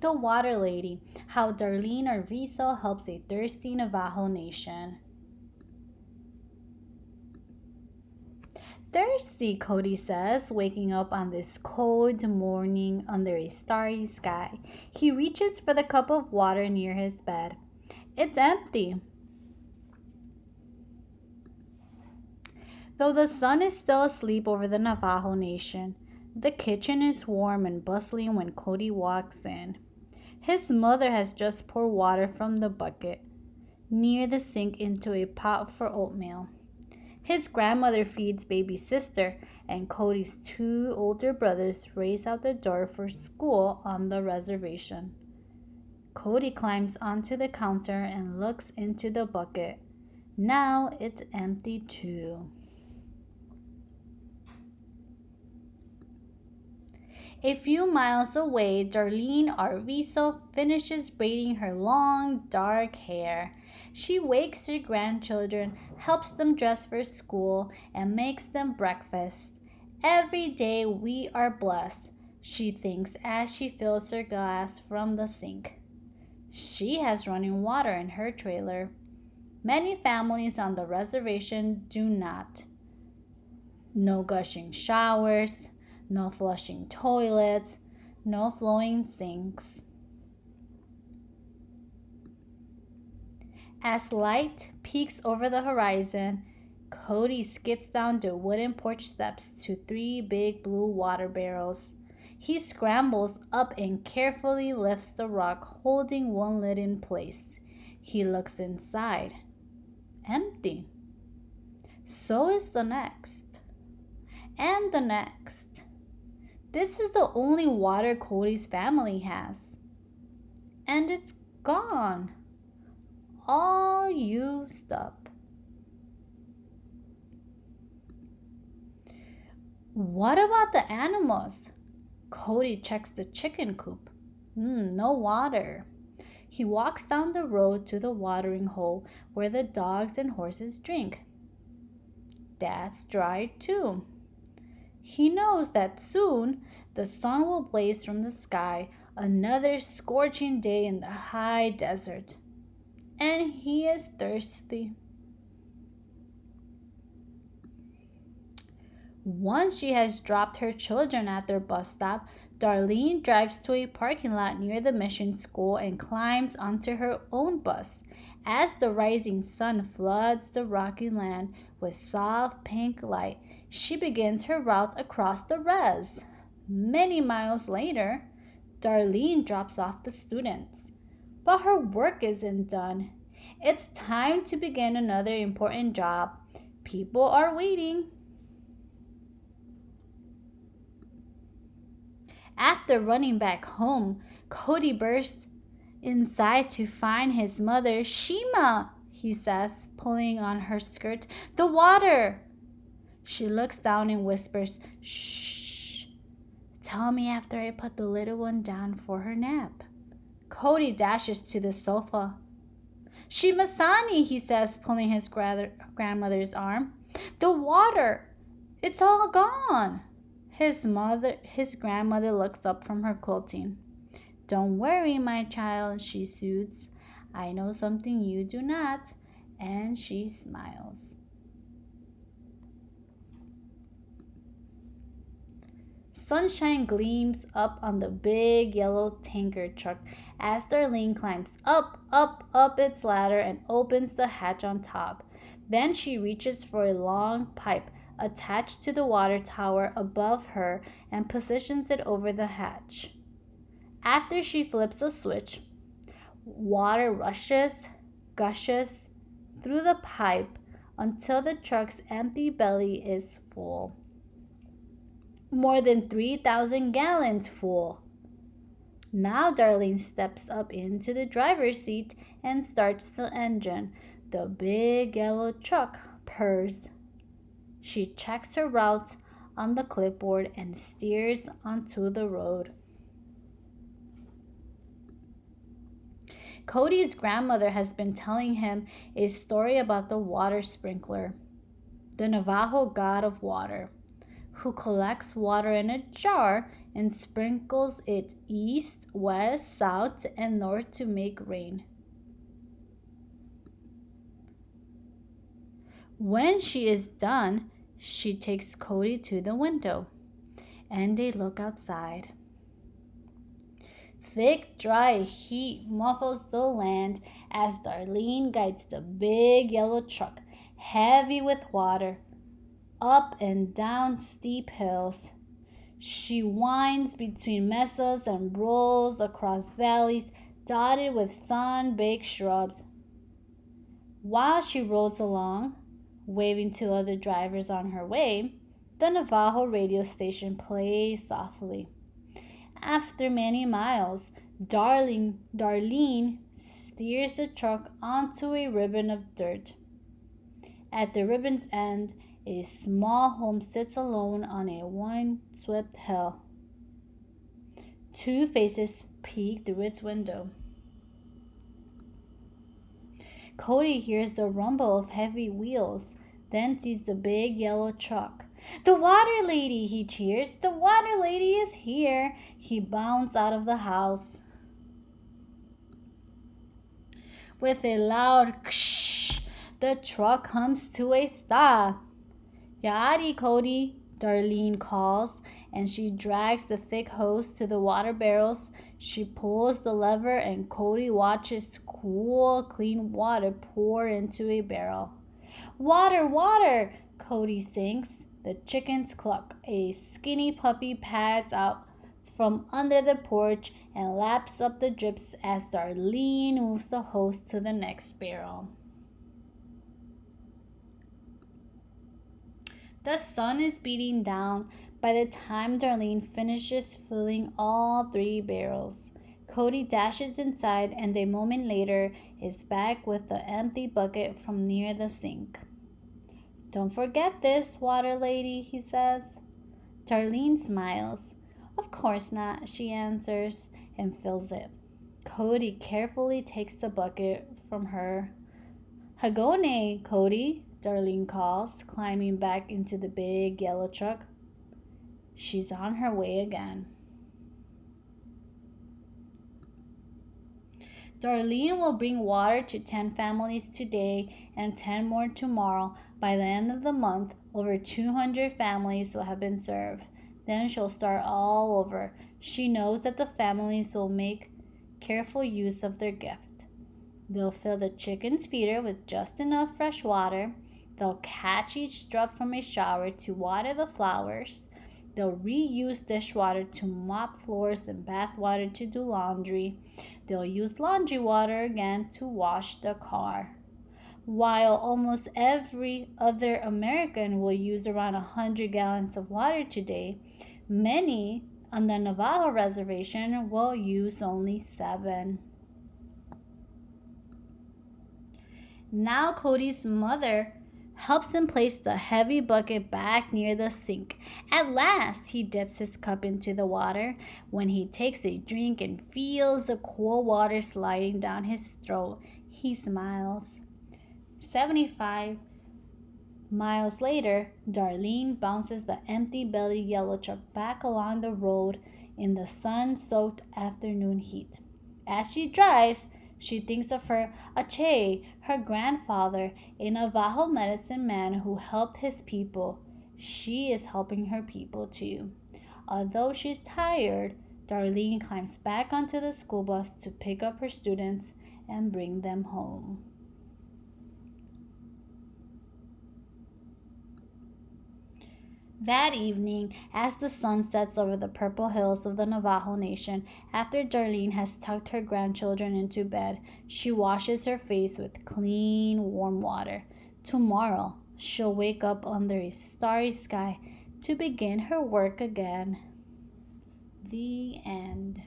The Water Lady, how Darlene Arvizo helps a thirsty Navajo nation. Thirsty, Cody says, waking up on this cold morning under a starry sky. He reaches for the cup of water near his bed. It's empty. Though the sun is still asleep over the Navajo Nation, the kitchen is warm and bustling when Cody walks in. His mother has just poured water from the bucket near the sink into a pot for oatmeal. His grandmother feeds baby sister, and Cody's two older brothers race out the door for school on the reservation. Cody climbs onto the counter and looks into the bucket. Now it's empty too. A few miles away, Darlene Arvizo finishes braiding her long, dark hair. She wakes her grandchildren, helps them dress for school, and makes them breakfast. Every day we are blessed, she thinks as she fills her glass from the sink. She has running water in her trailer. Many families on the reservation do not. No gushing showers, no flushing toilets, no flowing sinks. As light peeks over the horizon, Cody skips down the wooden porch steps to three big blue water barrels. He scrambles up and carefully lifts the rock, holding one lid in place. He looks inside. Empty. So is the next. And the next. This is the only water Cody's family has. And it's gone. All used up. What about the animals? Cody checks the chicken coop. No water. He walks down the road to the watering hole where the dogs and horses drink. That's dry too. He knows that soon the sun will blaze from the sky, another scorching day in the high desert. And he is thirsty. Once she has dropped her children at their bus stop, Darlene drives to a parking lot near the mission school and climbs onto her own bus. As the rising sun floods the rocky land with soft pink light, she begins her route across the res. Many miles later, Darlene drops off the students. But her work isn't done. It's time to begin another important job. People are waiting. After running back home, Cody bursts inside to find his mother. Shima, he says, pulling on her skirt. The water! She looks down and whispers, Shh. Tell me after I put the little one down for her nap. Cody dashes to the sofa. Shimasani, he says, pulling his grandmother's arm. The water! It's all gone. His grandmother looks up from her quilting. Don't worry, my child, she soothes. I know something you do not. And she smiles. Sunshine gleams up on the big yellow tanker truck as Darlene climbs up its ladder and opens the hatch on top. Then she reaches for a long pipe attached to the water tower above her and positions it over the hatch. After she flips a switch, water gushes through the pipe until the truck's empty belly is full. More than 3,000 gallons full. Now Darlene steps up into the driver's seat and starts the engine. The big yellow truck purrs. She checks her route on the clipboard and steers onto the road. Cody's grandmother has been telling him a story about the water sprinkler, the Navajo god of water, who collects water in a jar and sprinkles it east, west, south, and north to make rain. When she is done, she takes Cody to the window, and they look outside. Thick, dry heat muffles the land as Darlene guides the big yellow truck, heavy with water, up and down steep hills. She winds between mesas and rolls across valleys dotted with sun-baked shrubs. While she rolls along, waving to other drivers on her way, the Navajo radio station plays softly. After many miles, Darlene steers the truck onto a ribbon of dirt. At the ribbon's end, a small home sits alone on a wind-swept hill. Two faces peek through its window. Cody hears the rumble of heavy wheels, then sees the big yellow truck. "The water lady!" he cheers. "The water lady is here!" He bounds out of the house. With a loud ksh, the truck comes to a stop. "Yadi, Cody," Darlene calls, and she drags the thick hose to the water barrels. She pulls the lever, and Cody watches cool, clean water pour into a barrel. "Water, water!" Cody sings. The chickens cluck. A skinny puppy pads out from under the porch and laps up the drips as Darlene moves the hose to the next barrel. The sun is beating down by the time Darlene finishes filling all 3 barrels. Cody dashes inside and a moment later is back with the empty bucket from near the sink. "Don't forget this, water lady," he says. Darlene smiles. "Of course not," she answers and fills it. Cody carefully takes the bucket from her. "Hagone, Cody," Darlene calls, climbing back into the big yellow truck. She's on her way again. Darlene will bring water to 10 families today and 10 more tomorrow. By the end of the month, over 200 families will have been served. Then she'll start all over. She knows that the families will make careful use of their gift. They'll fill the chicken's feeder with just enough fresh water. They'll catch each drop from a shower to water the flowers. They'll reuse dishwater to mop floors and bath water to do laundry. They'll use laundry water again to wash the car. While almost every other American will use around 100 gallons of water today, many on the Navajo reservation will use only 7. Now Cody's mother helps him place the heavy bucket back near the sink. At last, he dips his cup into the water. When he takes a drink and feels the cool water sliding down his throat, he smiles. 75 miles later, Darlene bounces the empty-bellied yellow truck back along the road in the sun-soaked afternoon heat. As she drives, she thinks of her Ache, her grandfather, a Navajo medicine man who helped his people. She is helping her people too. Although she's tired, Darlene climbs back onto the school bus to pick up her students and bring them home. That evening, as the sun sets over the purple hills of the Navajo Nation, after Darlene has tucked her grandchildren into bed, she washes her face with clean, warm water. Tomorrow, she'll wake up under a starry sky to begin her work again. The end.